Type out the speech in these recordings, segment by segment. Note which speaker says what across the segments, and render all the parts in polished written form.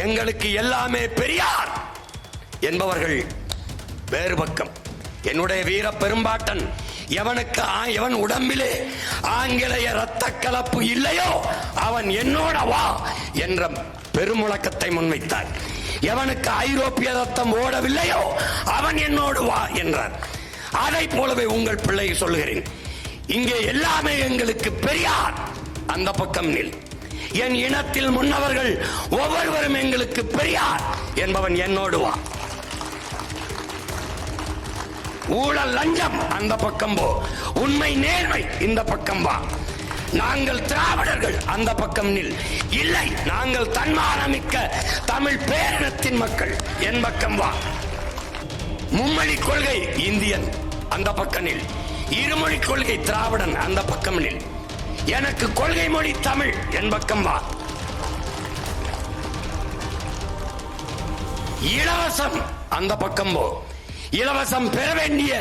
Speaker 1: எங்களுக்கு எல்லாமே பெரியார் என்பவர்கள் வேறு பக்கம். என்னுடைய வீர பெரும்பாட்டன் எவனுக்கு எவன் உடம்பிலே ஆங்கிலேய ரத்த கலப்பு இல்லையோ அவன் என்னோட வா என்ற பெருமுழக்கத்தை முன்வைத்தார். எவனுக்கு ஐரோப்பிய ரத்தம் ஓடவில்லையோ அவன் என்னோடு வா என்றார். அதை போலவே உங்கள் பிள்ளை சொல்கிறேன், இங்கே எல்லாமே எங்களுக்கு பெரியார், அந்த பக்கம் நில். என் இனத்தில் முன்னவர்கள் ஒவ்வொருவரும் எங்களுக்கு பெரியார் என்பவன் என்னோடு வா. ஊழல் லஞ்சம் அந்த பக்கம் போ, உண்மை நேர்மை இந்த பக்கம் வா. நாங்கள் திராவிடர்கள் அந்த பக்கம் நில். இல்லை, நாங்கள் தன்மானமிக்க தமிழ் பேரினத்தின் மக்கள் என் பக்கம் வா. மும்மொழி கொள்கை இந்தியன் அந்த பக்கம் நில். இருமொழி கொள்கை திராவிடன் அந்த பக்கம் நில். எனக்கு கொள்கை மொழி தமிழ் என் பக்கம் வா. இலவசம் அந்த பக்கம் போ. இலவசம் பெற வேண்டிய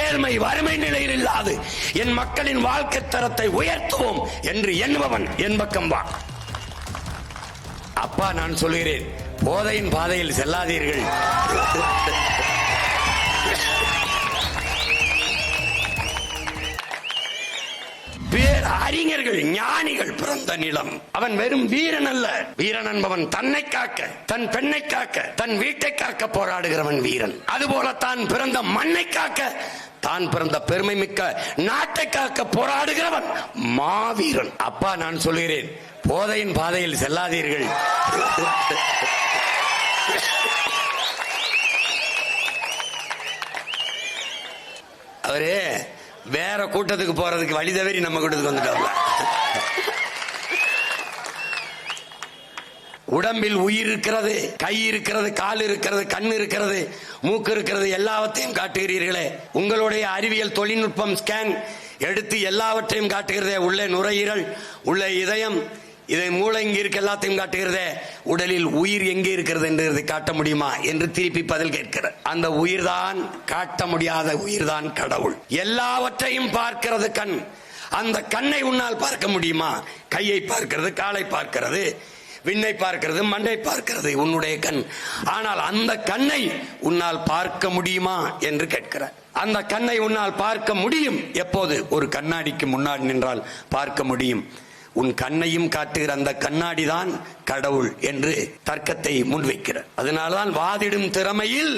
Speaker 1: ஏழ்மை வறுமை நிலையில் இல்லாது என் மக்களின் வாழ்க்கை தரத்தை உயர்த்துவோம் என்று எண்ணுபவன் என் பக்கம் வா. அப்பா, நான் சொல்கிறேன், போதையின் பாதையில் செல்லாதீர்கள். அறிஞர்கள் ஞானிகள் பிறந்த நிலம். அவன் வெறும் வீரன் அல்ல. வீரன் என்பவன் தன்னை காக்க, தன் பெண்ணை காக்க, தன் வீட்டை காக்க போராடுகிறவன் வீரன். அதுபோல தான் பிறந்த மண்ணை காக்க, தான் பிறந்த பெருமை மிக்க நாட்டை காக்க போராடுகிறவன் மாவீரன். அப்பா, நான் சொல்கிறேன், போதையின் பாதையில் செல்லாதீர்கள். அவரே வேற கூட்டத்துக்கு போறதுக்கு வழி தவறி நம்ம கூட்டத்துக்கு வந்துட்டோம்ல. உடம்பில் உயிர் இருக்கிறது, கை இருக்கிறது, கால் இருக்கிறது, கண் இருக்கிறது, மூக்கு இருக்கிறது, எல்லாவற்றையும் காட்டுகிறீர்களே. உங்களுடைய அறிவியல் தொழில்நுட்பம் ஸ்கேன் எடுத்து எல்லாவற்றையும் காட்டுகிறதே. உள்ளே நுரையீரல், உள்ளே இதயம், இதை மூளை இங்கே இருக்க எல்லாத்தையும் காட்டுகிறதே. உடலில் உயிர் எங்கே இருக்கிறது என்று காட்ட முடியுமா என்று திருப்பி பதில் கேட்கிற அந்த உயிர்தான், காட்ட முடியாத உயிர்தான் கடவுள். எல்லாவற்றையும் பார்க்கிறது கண். அந்த கண்ணை உன்னால் பார்க்க முடியுமா? கையை பார்க்கிறது, காலை பார்க்கிறது, விண்ணை பார்க்கிறது, மண்ணை பார்க்கிறது உன்னுடைய கண். ஆனால் அந்த கண்ணை உன்னால் பார்க்க முடியுமா என்று கேட்கிறார். அந்த கண்ணை உன்னால் பார்க்க முடியும். எப்போது? ஒரு கண்ணாடிக்கு முன்னாடி நின்றால் பார்க்க முடியும். உன் கண்ணையும் காட்டுகிற அந்த கண்ணாடி தான் கடவுள் என்று தர்க்கத்தை முன்வைக்கிறார். அதனால்தான் வாதிடும் திறமையில்,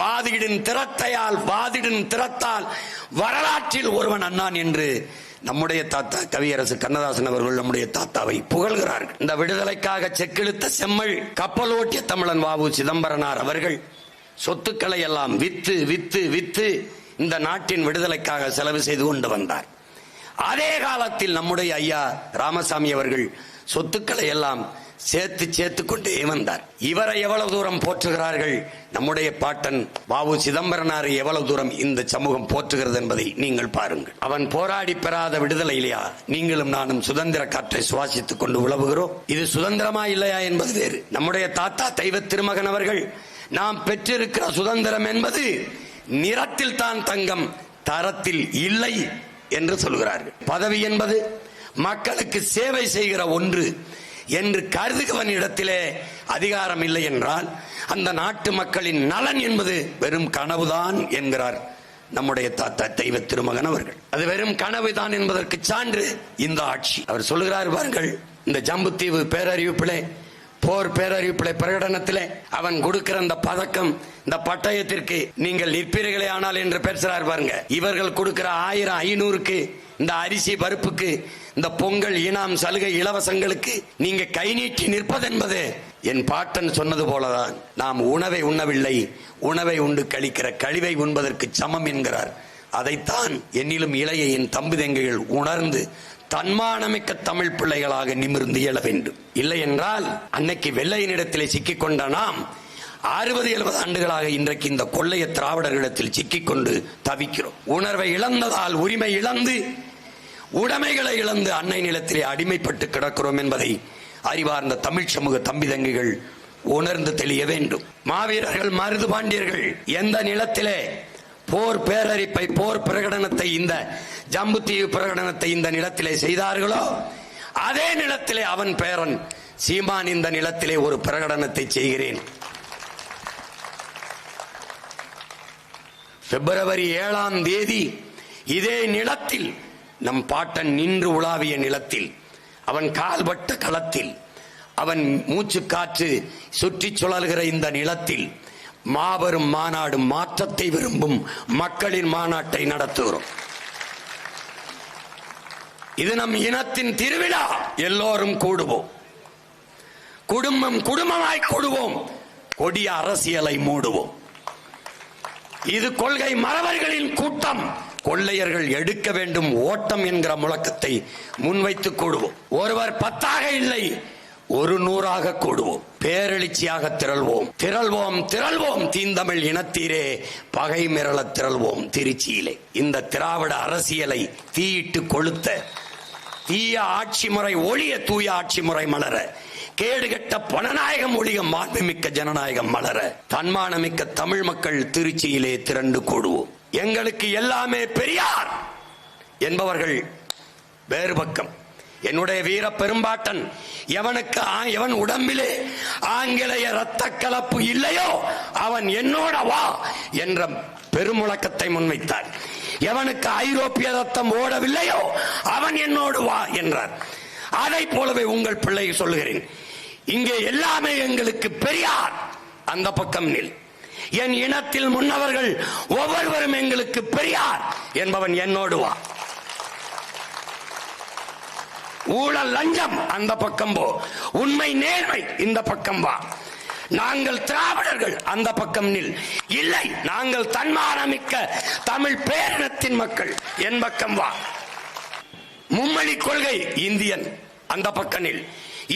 Speaker 1: வாதிடும் திறத்தையால், வாதிடும் திறத்தால் வரலாற்றில் ஒருவன் அண்ணான் என்று நம்முடைய தாத்தா கவியரசு கண்ணதாசன் அவர்கள் நம்முடைய தாத்தாவை புகழ்கிறார்கள். இந்த விடுதலைக்காக செக்கிழுத்த செம்மல் கப்பல் ஓட்டிய தமிழன் வாவு சிதம்பரனார் அவர்கள் சொத்துக்களை எல்லாம் வித்து வித்து வித்து இந்த நாட்டின் விடுதலைக்காக செலவு செய்து கொண்டு வந்தார். அதே காலத்தில் நம்முடைய ஐயா ராமசாமி அவர்கள் சொத்துக்களை எல்லாம் சேர்த்து சேர்த்து கொண்டே வந்தார். இவரை எவ்வளவு தூரம் போற்றுகிறார்கள், நம்முடைய பாட்டன் வாவு சிதம்பரனாரை எவ்வளவு தூரம் இந்த சமூகம் போற்றுகிறது என்பதை நீங்கள் பாருங்கள். அவன் போராடி பெறாத விடுதலை இல்லையா? நீங்களும் நானும் சுதந்திர காற்றை சுவாசித்துக் கொண்டு உழவுகிறோம். இது சுதந்திரமா இல்லையா என்பது வேறு. நம்முடைய தாத்தா தெய்வ திருமகன் அவர்கள், நாம் பெற்றிருக்கிற சுதந்திரம் என்பது நிறத்தில் தான் தங்கம், தரத்தில் இல்லை என்று சொல்கிறார்கள். பதவி என்பது மக்களுக்கு சேவை செய்கிற ஒன்று என்று கருதுகவன் இடத்திலே அதிகாரம் இல்லை என்றால் அந்த நாட்டு மக்களின் நலன் என்பது வெறும் கனவுதான் என்கிறார் நம்முடைய தாத்தா தெய்வ திருமகன் அவர்கள். அது வெறும் கனவுதான் என்பதற்கு சான்று இந்த ஆட்சி. அவர் சொல்லுகிறார் பாருங்கள், இந்த ஜம்புத்தீவு பேரறிவிப்பிலே, போர் பேரறிவிப்பிலே பிரகடனத்திலே அவன் கொடுக்கிற அந்த பதக்கம், இந்த பட்டயத்திற்கு நீங்கள் நிற்பீர்களே ஆனால் என்று பேசுறார் பாருங்க. இவர்கள் கொடுக்கிற 1000 500க்கு, இந்த அரிசி பருப்புக்கு, இந்த பொங்கல் இனாம் சலுகை இலவசங்களுக்கு நீங்க கை நீட்டி நிற்பதென்பது என் பாட்டன் சொன்னது போலதான். நாம் உணவை உண்ணவில்லை, உணவை உண்டு கழிக்கிற கழிவை உண்பதற்கு சமம் என்கிறார். அதைத்தான் என்னிலும் இளைய என் தம்புதங்கைகள் உணர்ந்து தன்மானமிக்க தமிழ் பிள்ளைகளாக நிமிர்ந்து எழ வேண்டும். இல்லை என்றால் அன்னைக்கு வெள்ளையனிடத்திலே சிக்கிக்கொண்ட நாம் 60-70 ஆண்டுகளாக இன்றைக்கு இந்த கொள்ளைய திராவிடர்களிடத்தில் சிக்கிக்கொண்டு தவிக்கிறோம். உணர்வை இழந்ததால் உரிமை இழந்து, உடைமைகளை இழந்து அன்னை நிலத்திலே அடிமைப்பட்டு கிடக்கிறோம் என்பதை அறிவார்ந்த தமிழ் சமூக தம்பிதங்கைகள் உணர்ந்து தெளிய வேண்டும். மாவீரர்கள் மருது பாண்டியர்கள் எந்த நிலத்திலே போர் பேரறிப்பை, போர் பிரகடனத்தை, இந்த ஜம்புத்தீவு பிரகடனத்தை இந்த நிலத்திலே செய்தார்களோ அதே நிலத்திலே அவன் பேரன் சீமான் இந்த நிலத்திலே ஒரு பிரகடனத்தை செய்கிறேன். பிப்ரவரி 7ஆம் தேதி இதே நிலத்தில், நம் பாட்டன் நின்று உலாவிய நிலத்தில், அவன் கால்பட்ட களத்தில், அவன் மூச்சு காற்று சுற்றி சுழல்கிற இந்த நிலத்தில் மாபெரும் மாநாடு, மாற்றத்தை விரும்பும் மக்களின் மாநாட்டை நடத்துகிறோம். இது நம் இனத்தின் திருவிழா. எல்லோரும் கூடுவோம், குடும்பம் குடும்பமாய் கூடுவோம், கொடிய அரசியலை மூடுவோம். இது கொள்கை மறவர்களின் கூட்டம். கொள்ளையர்கள் எடுக்க வேண்டும் ஓட்டம் என்கிற முழக்கத்தை முன்வைத்து கூடுவோம். ஒருவர் 10ஆக இல்லை, 100ஆக கூடுவோம். பேரெழுச்சியாக திரள்வோம், திரள்வோம், திரள்வோம். தீந்தமிழ் இனத்தீரே பகை மிரள திரள்வோம் திருச்சியிலே. இந்த திராவிட அரசியலை தீயிட்டு கொளுத்த, தீய ஆட்சி முறை ஒழிய தூய ஆட்சி முறை மலர, கேடுகட்ட பணநாயகம் ஒழிய மாண்புமிக்க ஜனநாயகம் மலர, தன்மானமிக்க தமிழ் மக்கள் திருச்சியிலே திரண்டு கூடுவோம். எங்களுக்கு எல்லாமே பெரியார் என்பவர்கள் வேறு பக்கம். என்னுடைய வீர பெரும்பாட்டன் எவன் உடம்பிலே ஆங்கிலேய இரத்த கலப்பு இல்லையோ அவன் என்னோட வா என்ற பெருமுழக்கத்தை முன்வைத்தார். எவனுக்கு ஐரோப்பிய ரத்தம் ஓடவில்லையோ அவன் என்னோடு வா என்றார். அதை போலவே உங்கள் பிள்ளை சொல்லுகிறேன், இங்கே எல்லாமே எங்களுக்கு பெரியார். அந்த பக்கம் நில். என் இனத்தில் முன்னவர்கள் ஒவ்வொருவரும் எங்களுக்கு பெரியார் என்பவன் என்னோடு வா. ஊழல் லஞ்சம் அந்த பக்கம் போ, உண்மை நேர்மை இந்த பக்கம் வா. நாங்கள் திராவிடர்கள் அந்த பக்கம் நில். இல்லை, நாங்கள் தன்மானமிக்க தமிழ் பேரினத்தின் மக்கள் என் பக்கம் வா. மும்மொழி கொள்கை இந்தியன் அந்த பக்கனில்,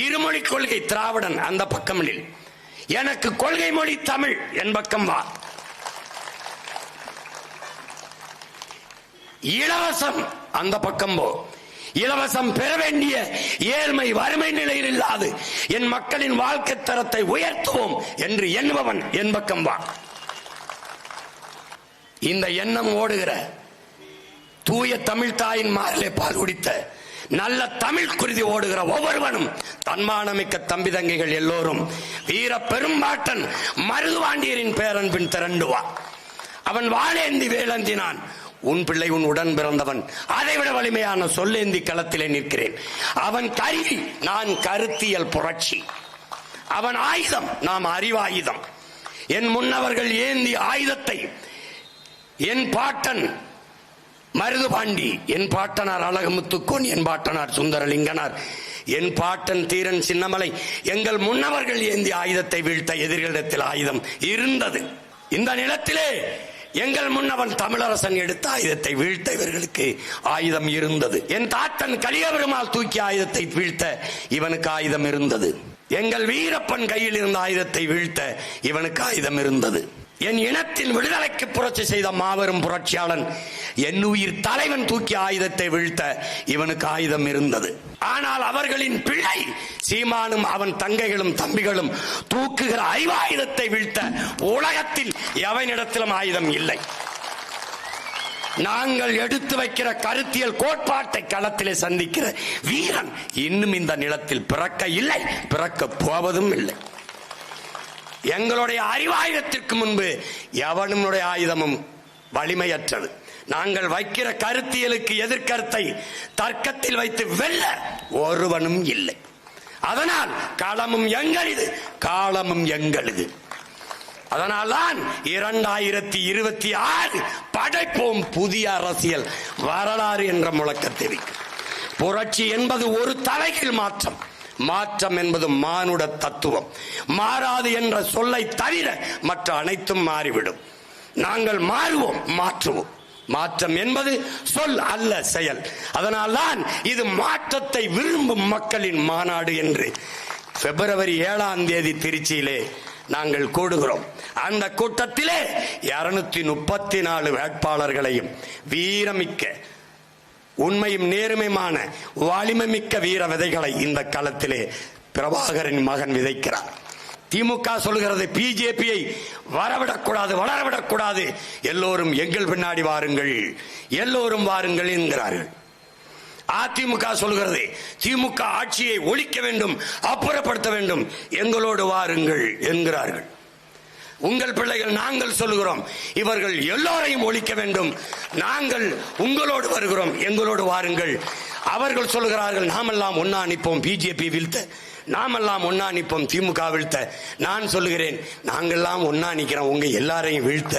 Speaker 1: இருமொழி கொள்கை திராவிடன் அந்த பக்கம் நில். எனக்கு கொள்கை மொழி தமிழ் என் பக்கம் வா. இலவசம் அந்த பக்கம் போ. இலவசம் பெற வேண்டிய ஏழ்மை வறுமை நிலையில் இல்லாது என் மக்களின் வாழ்க்கை தரத்தை உயர்த்துவோம் என்று எண்ணுபவன் என் பக்கம் வா. இந்த எண்ணம் ஓடுகிற தூய தமிழ் தாயின் மாரிலே பால் குடித்த நல்ல தமிழ் குருதி ஓடுகிற ஒவ்வொருவனும் தன்மானமிக்க தம்பி தங்கைகள் எல்லோரும் வீர பெரும்பாட்டன் மருதுவாண்டியரின் பேரன்பின் திரண்டு வா. அவன் வாழேந்தி வேலந்தினான், உன் பிள்ளை உன் உடன் பிறந்தவன், அதைவிட வலிமையான சொல்லேந்தி களத்திலே நிற்கிறேன். அவன் கருவி, நான் கருத்தியல் புரட்சி. அவன் ஆயுதம், நாம் அறிவாயுதம். என் முன்னவர்கள் ஏந்தி ஆயுதத்தை என் பாட்டன் மருதுபாண்டி, என் பாட்டனார் அழகுமுத்துக்கோன், என் பாட்டனார் சுந்தரலிங்கனார், என் பாட்டன் தீரன் சின்னமலை, எங்கள் முன்னவர்கள் ஏந்தி ஆயுதத்தை வீழ்த்த எதிர்களிடத்தில் ஆயுதம் இருந்தது. இந்த நிலத்திலே எங்கள் முன்னவன் தமிழரசன் எடுத்த ஆயுதத்தை வீழ்த்த இவர்களுக்கு ஆயுதம் இருந்தது. என் தாத்தன் கலியபெருமாள் தூக்கி ஆயுதத்தை வீழ்த்த இவனுக்கு ஆயுதம் இருந்தது. எங்கள் வீரப்பன் கையில் இருந்த ஆயுதத்தை வீழ்த்த இவனுக்கு ஆயுதம் இருந்தது. என் இனத்தின் விடுதலைக்கு புரட்சி செய்த மாபெரும் புரட்சியாளன் என் உயிர் தலைவன் தூக்கி ஆயுதத்தை வீழ்த்த இவனுக்கு ஆயுதம் இருந்தது. ஆனால் அவர்களின் பிள்ளை சீமானும் அவன் தங்கைகளும் தம்பிகளும் தூக்குகிற அறிவாயுதத்தை வீழ்த்த உலகத்தில் எவனிடத்திலும் ஆயுதம் இல்லை. நாங்கள் எடுத்து வைக்கிற கருத்தியல் கோட்பாட்டை களத்திலே சந்திக்கிற வீரன் இன்னும் இந்த நிலத்தில் பிறக்க இல்லை, பிறக்க போவதும் இல்லை. எங்களுடைய அறிவாயுதத்திற்கு முன்பு எவனுடைய ஆயுதமும் வலிமையற்றது. நாங்கள் வைக்கிற கருத்தியலுக்கு எதிர்கருத்தை தர்க்கத்தில் வைத்து வெல்ல ஒருவனும் இல்லை. அதனால் களமும் எங்களது, காலமும் எங்களது. அதனால்தான் 2026 படைப்போம் புதிய அரசியல் வரலாறு என்ற முழக்கத்தை. புரட்சி என்பது ஒரு தலைகீழ் மாற்றம். மாற்றம் என்பது மானுட தத்துவம். மாறாது என்ற சொல்லை தவிர மற்ற அனைத்தும் மாறிவிடும். நாங்கள் மாறுவோம், மாற்றுவோம். மாற்றம் என்பது சொல் அல்ல, செயல். அதனால்தான் இது மாற்றத்தை விரும்பும் மக்களின் மாநாடு என்று பிப்ரவரி 7ஆம் தேதி திருச்சியிலே நாங்கள் கூடுகிறோம். அந்த கூட்டத்திலே 234 வேட்பாளர்களையும் வீரமிக்க உண்மையும் நேர்மையான வலிமை மிக்க வீர விதைகளை இந்த களத்திலே பிரபாகரின் மகன் விதைக்கிறார். திமுக சொல்கிறது பிஜேபியை வரவிடக்கூடாது, வளரவிடக்கூடாது, எல்லோரும் எங்கள் பின்னாடி வாருங்கள், எல்லோரும் வாருங்கள் என்கிறார்கள். அதிமுக சொல்கிறது திமுக ஆட்சியை ஒழிக்க வேண்டும், அப்புறப்படுத்த வேண்டும், எங்களோடு வாருங்கள் என்கிறார்கள். உங்கள் பிள்ளைகள் நாங்கள் சொல்லுகிறோம் இவர்கள் எல்லோரையும் ஒழிக்க வேண்டும், நாங்கள் உங்களோடு வருகிறோம், எங்களோடு வாருங்கள். அவர்கள் சொல்லுகிறார்கள் நாமெல்லாம் ஒன்னா நிற்போம் பிஜேபி வீழ்த்த, நாமெல்லாம் ஒன்னா நிற்போம் திமுக வீழ்த்த. நான் சொல்லுகிறேன் நாங்கெல்லாம் ஒன்னா நிக்கிறோம் உங்க எல்லாரையும் வீழ்த்த.